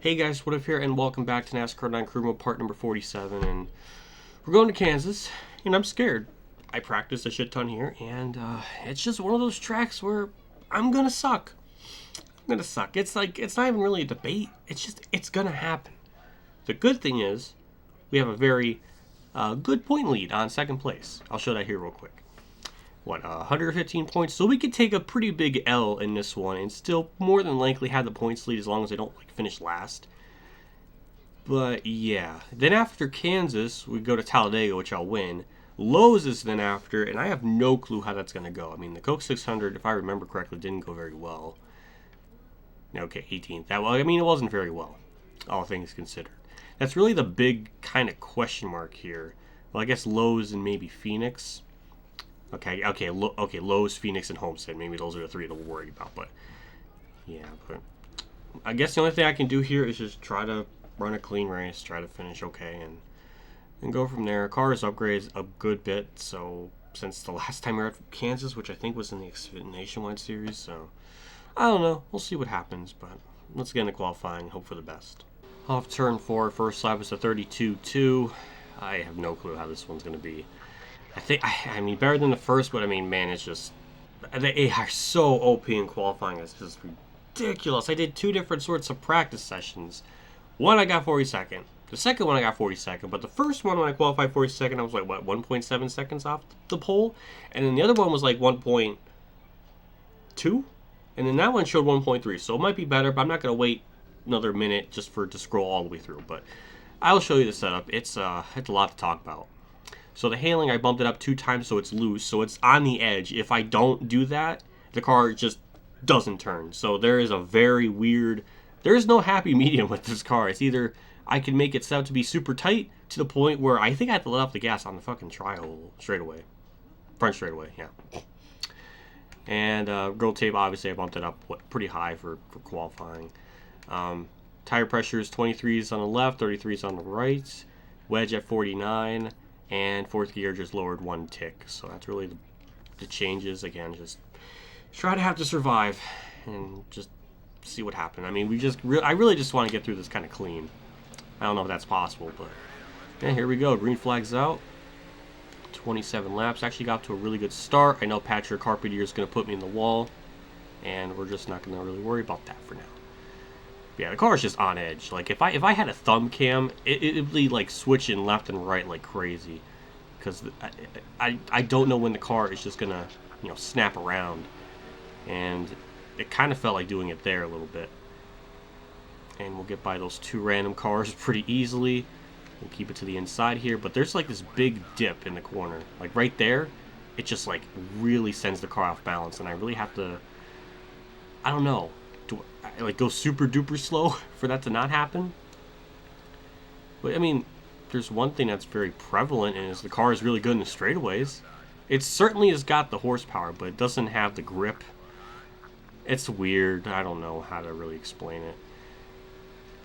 Hey guys, what if here, and welcome back to NASCAR 9 Crew Mode part number 47, and we're going to Kansas, and I'm scared. I practiced a shit ton here, and it's just one of those tracks where I'm gonna suck. I'm gonna suck. It's like, it's not even really a debate, it's gonna happen. The good thing is, we have a very good point lead on second place. I'll show that here real quick. 115 points, so we could take a pretty big L in this one and still more than likely have the points lead as long as I don't finish last. But yeah, then after Kansas we go to Talladega, which I'll win. Lowe's is then after, and I have no clue how that's gonna go. I mean, the Coke 600, if I remember correctly, didn't go very well. Okay, 18th. It wasn't very well, all things considered. That's really the big kind of question mark here. Well, I guess Lowe's and maybe Phoenix. Okay, Lowe's, Phoenix, and Homestead. Maybe those are the three that we're worried about. But yeah, but I guess the only thing I can do here is just try to run a clean race, try to finish okay, and go from there. Car's upgrades a good bit. So since the last time we were at Kansas, which I think was in the Nationwide Series, so I don't know. We'll see what happens. But let's get into qualifying and hope for the best. Off turn 4, first lap is a 32.2. I have no clue how this one's going to be. I mean, better than the first, but I mean, man, it's just, they are so OP in qualifying. It's just ridiculous. I did 2 different sorts of practice sessions. One, I got 42nd. The second one, I got 42nd. But the first one, when I qualified 42nd, I was like, what, 1.7 seconds off the pole? And then the other one was like 1.2? And then that one showed 1.3. So it might be better, but I'm not going to wait another minute just to scroll all the way through. But I'll show you the setup. It's a lot to talk about. So the hailing, I bumped it up 2 times so it's loose, so it's on the edge. If I don't do that, the car just doesn't turn. So there is a very weird, there is no happy medium with this car. It's either I can make it set up to be super tight to the point where I think I have to let off the gas on the fucking tri-hole straightaway. Front straightaway, yeah. And roll tape, obviously I bumped it up pretty high for qualifying. Tire pressure is 23s on the left, 33s on the right. Wedge at 49. And fourth gear just lowered 1 tick. So that's really the changes. Again, just try to have to survive and just see what happens. I mean, I really just want to get through this kind of clean. I don't know if that's possible, but yeah, here we go. Green flag's out. 27 laps. Actually got to a really good start. I know Preston Carpenter is going to put me in the wall, and we're just not going to really worry about that for now. Yeah, the car is just on edge. Like, if I had a thumb cam, it'd be like switching left and right like crazy, because I don't know when the car is just gonna snap around, and it kind of felt like doing it there a little bit. And we'll get by those 2 random cars pretty easily. We'll keep it to the inside here, but there's like this big dip in the corner, like right there. It just like really sends the car off balance, and I really have to, I don't know. Do I like go super duper slow for that to not happen? But I mean, there's one thing that's very prevalent, and is the car is really good in the straightaways. It certainly has got the horsepower, but it doesn't have the grip. It's weird. I don't know how to really explain it.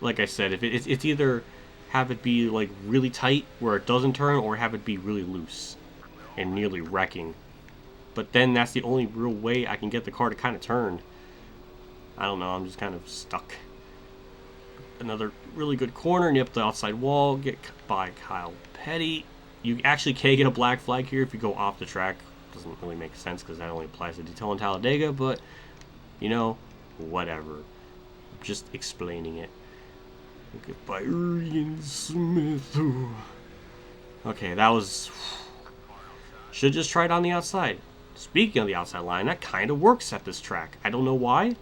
Like I said, if it's either have it be like really tight where it doesn't turn, or have it be really loose and nearly wrecking. But then that's the only real way I can get the car to kind of turn. I don't know, I'm just kind of stuck. Another really good corner, nip the outside wall, get by Kyle Petty. You actually can get a black flag here if you go off the track. Doesn't really make sense because that only applies to detail in Talladega, but, whatever. Just explaining it. Get by Ian Smith. Okay, that was... Should just try it on the outside. Speaking of the outside line, that kind of works at this track. I don't know why,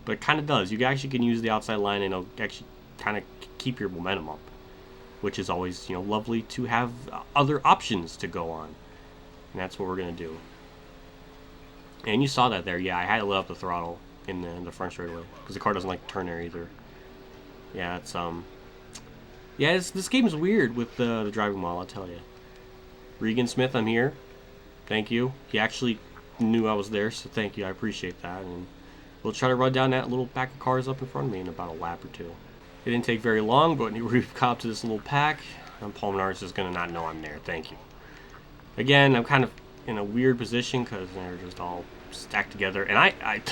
but it kind of does. You actually can use the outside line and it'll actually kind of keep your momentum up, which is always, lovely to have other options to go on. And that's what we're going to do. And you saw that there. Yeah, I had to let up the throttle in the front straightaway because the car doesn't like to turn there either. Yeah, it's this game is weird with the driving while, I'll tell you. Regan Smith, I'm here. Thank you. He actually knew I was there, so thank you. I appreciate that. And we'll try to run down that little pack of cars up in front of me in about a lap or 2. It didn't take very long, but we've caught up to this little pack. And Paul Menard's just going to not know I'm there. Thank you. Again, I'm kind of in a weird position because they're just all stacked together. And I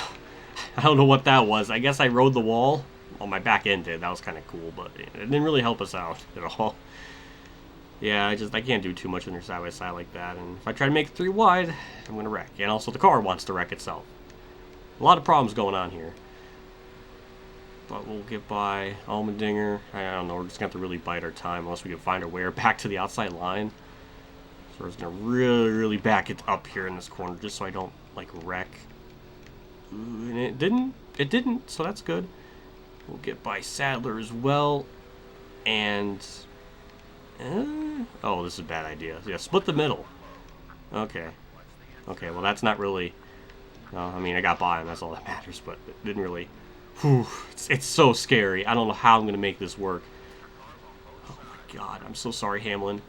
don't know what that was. I guess I rode the wall Well, my back end did. That was kind of cool, but it didn't really help us out at all. Yeah, I can't do too much when they're side by side like that. And if I try to make it 3 wide, I'm gonna wreck. And also the car wants to wreck itself. A lot of problems going on here. But we'll get by Allmendinger. I don't know, we're just gonna have to really bite our time unless we can find our way back to the outside line. So we're just gonna really back it up here in this corner just so I don't like wreck. Ooh, and it didn't, so that's good. We'll get by Sadler as well. And oh, this is a bad idea. Yeah, split the middle. Okay, well that's not really, I mean, I got by him, that's all that matters, but it didn't really. Whew, it's so scary. I don't know how I'm gonna make this work. Oh my god, I'm so sorry, Hamlin.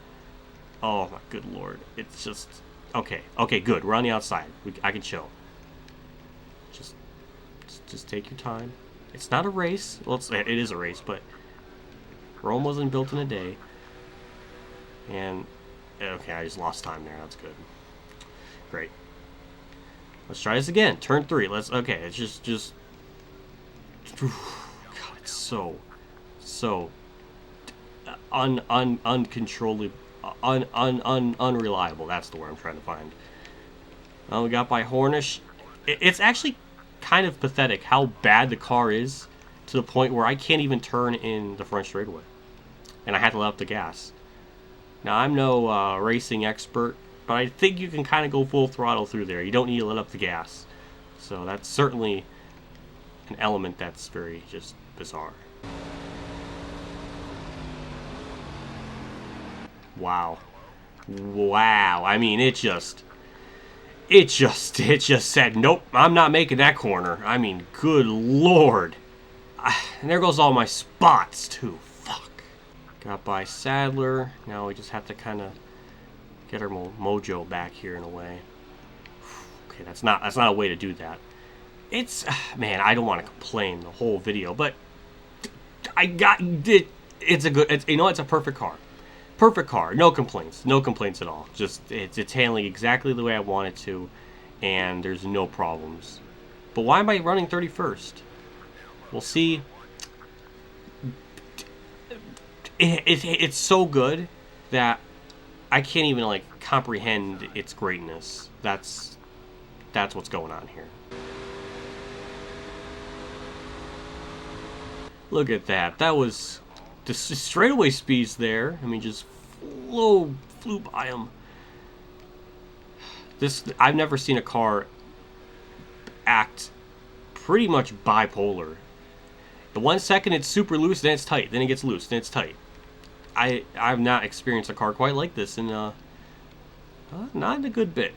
Oh my good lord. It's just okay, good. We're on the outside. I can chill. Just take your time. It's not a race. Well, it is a race, but Rome wasn't built in a day. And okay, I just lost time there. That's good. Great. Let's try this again. Turn 3. Okay. It's just. God, it's so uncontrollably unreliable. That's the word I'm trying to find. We got by Hornish. It's actually kind of pathetic how bad the car is, to the point where I can't even turn in the front straightaway, and I had to let up the gas. Now I'm no racing expert, but I think you can kind of go full throttle through there. You don't need to let up the gas, so that's certainly an element that's very just bizarre. Wow. I mean, it just said, nope, I'm not making that corner. I mean, good lord. And there goes all my spots, too. Fuck. Got by Sadler. Now we just have to kind of get our mojo back here in a way. Okay, that's not a way to do that. It's, man, I don't want to complain the whole video, but it's a good, it's a perfect car. Perfect car, no complaints at all. Just it's handling exactly the way I want it to, and there's no problems. But why am I running 31st? We'll see. It's so good that I can't even like comprehend its greatness. That's what's going on here. Look at that. That was the straightaway speeds there. I mean, just flew by him. I've never seen a car act pretty much bipolar. The 1 second it's super loose, then it's tight, then it gets loose, then it's tight. I've not experienced a car quite like this in not in a good bit.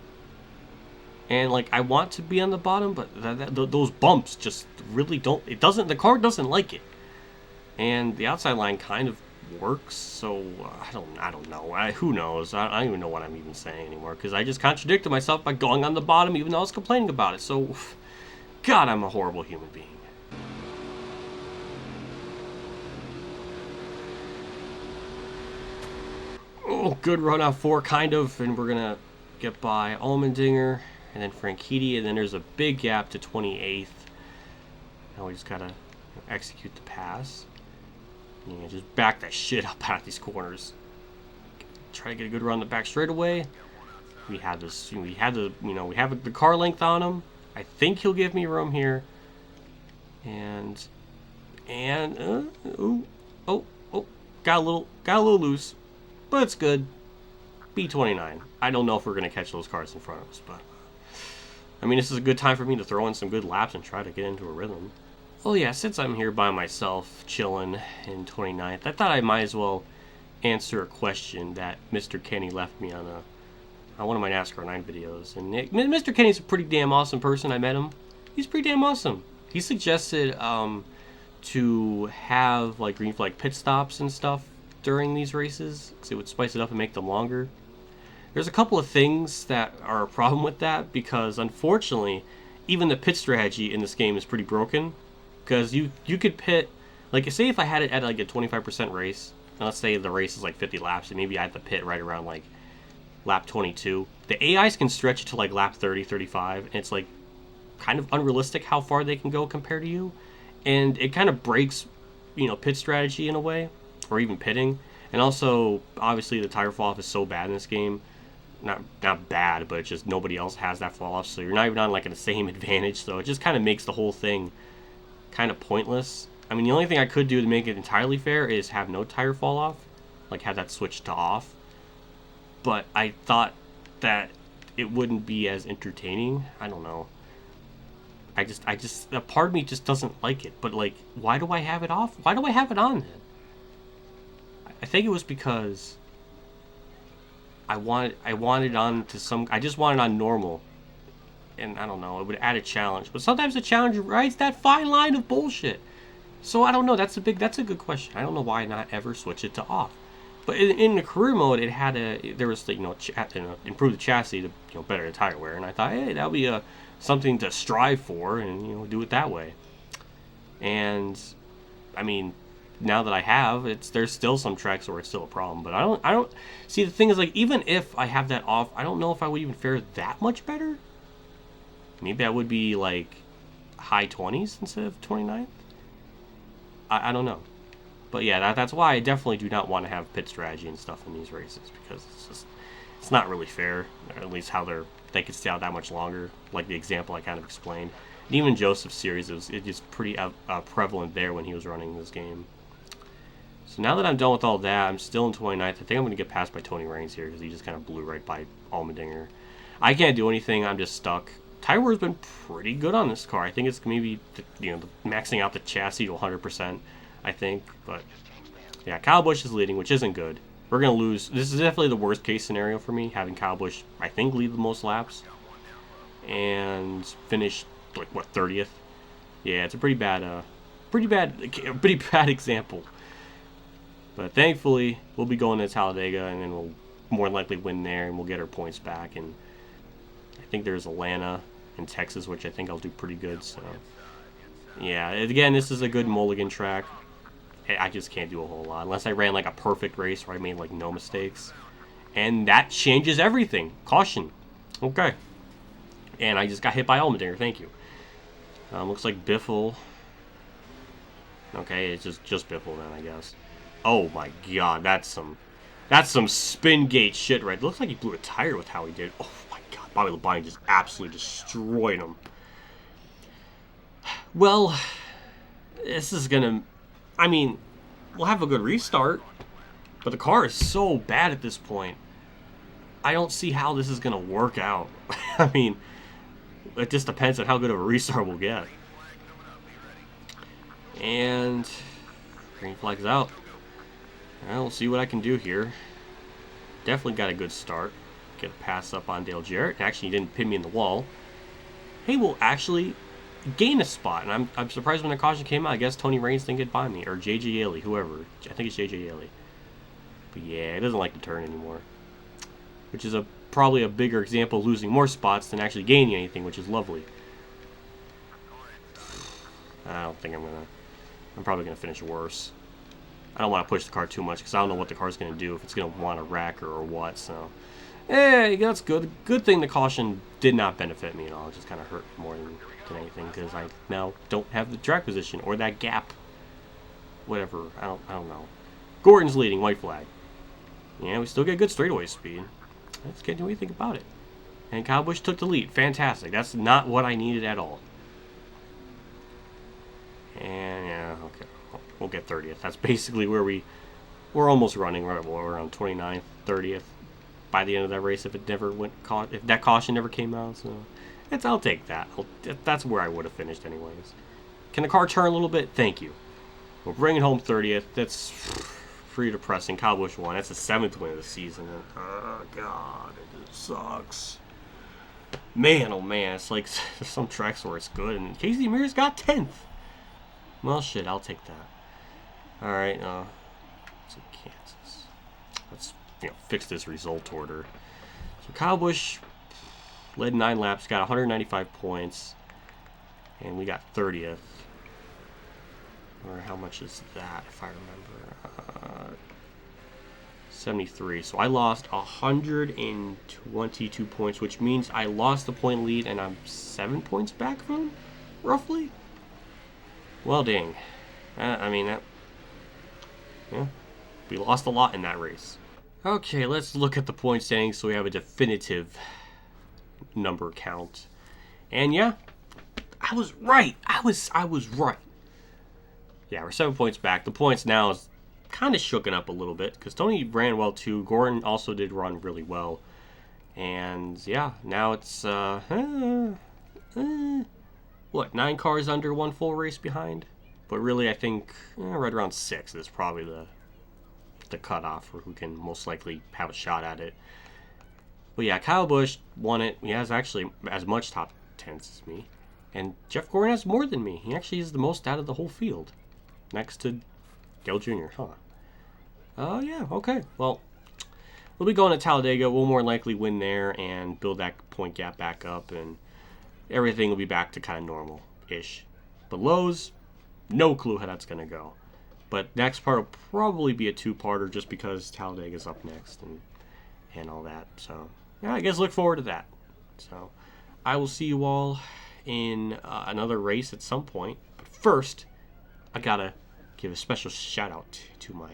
And like, I want to be on the bottom, but those bumps just really don't. The car doesn't like it. And the outside line kind of works, so I don't know. Who knows? I don't even know what I'm even saying anymore, because I just contradicted myself by going on the bottom, even though I was complaining about it. So, God, I'm a horrible human being. Oh, good run out 4, kind of, and we're gonna get by Allmendinger, and then Franchitti, and then there's a big gap to 28th. Now we just gotta execute the pass. Yeah, just back that shit up out of these corners. Try to get a good run the back straightaway. We have this. We have the car length on him. I think he'll give me room here. And got a little loose, but it's good. B29. I don't know if we're gonna catch those cars in front of us, but I mean, this is a good time for me to throw in some good laps and try to get into a rhythm. Well, yeah, since I'm here by myself, chilling in 29th, I thought I might as well answer a question that Mr. Kenny left me on one of my NASCAR 9 videos. And Mr. Kenny's a pretty damn awesome person. I met him. He's pretty damn awesome. He suggested to have like green flag pit stops and stuff during these races, because it would spice it up and make them longer. There's a couple of things that are a problem with that, because unfortunately, even the pit strategy in this game is pretty broken. Because you could pit, like, say if I had it at like a 25% race, and let's say the race is like 50 laps, and maybe I had to pit right around like lap 22. The AIs can stretch it to like lap 30, 35, and it's like kind of unrealistic how far they can go compared to you. and it kind of breaks, pit strategy in a way, or even pitting. And also, obviously, the tire fall off is so bad in this game. Not bad, but it's just nobody else has that fall off, so you're not even on like the same advantage. So it just kind of makes the whole thing kind of pointless. I mean, the only thing I could do to make it entirely fair is have no tire fall off, like have that switch to off. But I thought that it wouldn't be as entertaining. I don't know. I just a part of me just doesn't like it. But like, why do I have it off? Why do I have it on then? I think it was because I wanted on to some. I just wanted on normal, and I don't know. It would add a challenge, but sometimes the challenge rides that fine line of bullshit. So I don't know. That's a good question. I don't know why not ever switch it to off. But in the career mode, it had there was improve the chassis to better the tire wear, and I thought, hey, that'll be something to strive for, and do it that way. And I mean, now that I have, there's still some tracks where it's still a problem. But I don't see, the thing is, like, even if I have that off, I don't know if I would even fare that much better. Maybe I would be like high 20s instead of 29th. I don't know. But yeah, that's why I definitely do not want to have pit strategy and stuff in these races, because it's not really fair. Or at least how they could stay out that much longer, like the example I kind of explained. And even Joseph's series, it was pretty prevalent there when he was running this game. So now that I'm done with all that, I'm still in 29th. I think I'm going to get passed by Tony Raines here, because he just kind of blew right by Allmendinger. I can't do anything. I'm just stuck. Tire wear's been pretty good on this car. I think it's maybe maxing out the chassis to 100%. I think, but yeah, Kyle Busch is leading, which isn't good. We're gonna lose. This is definitely the worst case scenario for me, having Kyle Busch, I think, lead the most laps and finish like 30th. Yeah, it's a pretty bad example. But thankfully, we'll be going to Talladega, and then we'll more likely win there, and we'll get our points back. And I think there's Atlanta and Texas, which I think I'll do pretty good. So yeah, again, this is a good mulligan track. I just can't do a whole lot unless I ran like a perfect race where I made like no mistakes, and that changes everything. Caution. Okay. And I just got hit by Allmendinger. Thank you. Looks like Biffle. Okay, it's just Biffle then, I guess. Oh my God, that's some spin gate shit, right? It looks like he blew a tire with how he did. Oh my God, Bobby Labonte just absolutely destroyed him. Well, this is gonna. I mean, we'll have a good restart, but the car is so bad at this point. I don't see how this is going to work out. I mean, it just depends on how good of a restart we'll get. And green flag's out. Well, we'll see what I can do here. Definitely got a good start. Get a pass up on Dale Jarrett. Actually, he didn't pin me in the wall. Hey, we'll actually gain a spot, and I'm surprised when the caution came out. I guess Tony Raines didn't get by me, or JJ Yaley, whoever. I think it's JJ Yaley. But yeah, it doesn't like to turn anymore, which is probably a bigger example of losing more spots than actually gaining anything, which is lovely. I don't think I'm probably gonna finish worse. I don't want to push the car too much because I don't know what the car's gonna do, if it's gonna want to rack or what. So yeah, that's good. Good thing the caution did not benefit me at all. It just kind of hurt more than anything, because I now don't have the track position or that gap. Whatever, I don't know. Gordon's leading, white flag. Yeah, we still get good straightaway speed. Let's can't do anything about it. And Kyle Busch took the lead. Fantastic. That's not what I needed at all. And yeah, okay, we'll get 30th. That's basically where we're almost running. Right, we're around 29th, 30th by the end of that race if it never if that caution never came out. So I'll take that. That's where I would have finished anyways. Can the car turn a little bit? Thank you. We're bringing home 30th. That's pretty depressing. Kyle Busch won. That's the 7th win of the season. And, oh, God. It just sucks. Man, oh, man. It's like there's some tracks where it's good. And Casey Mears got 10th. Well, shit. I'll take that. All right. It's in Kansas. Let's fix this result order. So Kyle Busch led 9 laps, got 195 points, and we got 30th. Or how much is that, if I remember? 73. So I lost 122 points, which means I lost the point lead, and I'm 7 points back from him, roughly. Well, dang. I mean, yeah, we lost a lot in that race. Okay, let's look at the point standings so we have a definitive number count. And yeah, I was right. I was right. Yeah, we're 7 points back. The points now is kind of shooken up a little bit because Tony ran well too. Gordon also did run really well. And yeah, now it's what, 9 cars under, 1 full race behind? But really, I think right around 6 is probably the cutoff for who can most likely have a shot at it. But yeah, Kyle Busch won it. He has actually as much top 10s as me. And Jeff Gordon has more than me. He actually is the most out of the whole field. Next to Dale Jr., huh? Oh, yeah, okay. Well, we'll be going to Talladega. We'll more likely win there and build that point gap back up. And everything will be back to kind of normal-ish. But Lowe's, no clue how that's going to go. But next part will probably be a 2-parter just because Talladega's up next and all that. So, yeah, I guess look forward to that. So, I will see you all in another race at some point. But first, I gotta give a special shout out to my,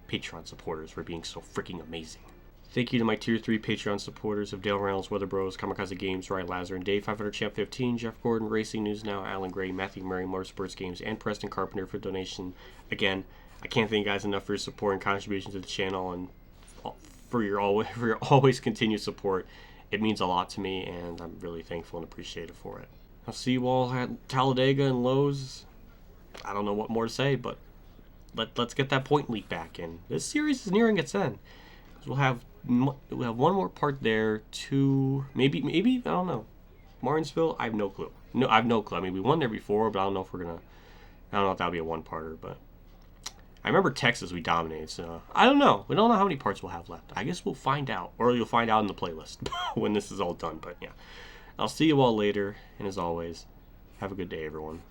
Patreon supporters for being so freaking amazing. Thank you to my Tier 3 Patreon supporters of Dale Reynolds, Weather Bros, KamikazeGames, Ronnie Lazzarine, Dave 500 Champ 15, Jeff Gordon, Racing News Now, Alan Gray, Matthew Murray, MotorsportsGames, and Preston Carpenter for donation. Again, I can't thank you guys enough for your support and contribution to the channel and for your always continued support. It means a lot to me, and I'm really thankful and appreciative for it. I'll see you all at Talladega and Lowe's. I don't know what more to say, but let's get that point leak back in. This series is nearing its end. We'll have one more part there. 2, maybe I don't know. Martinsville, I have no clue. I have no clue. I mean, we won there before, but I don't know if we're gonna. I don't know if that'll be a 1-parter, but I remember Texas we dominated. So I don't know. We don't know how many parts we'll have left. I guess we'll find out, or you'll find out in the playlist when this is all done. But yeah, I'll see you all later, and as always, have a good day, everyone.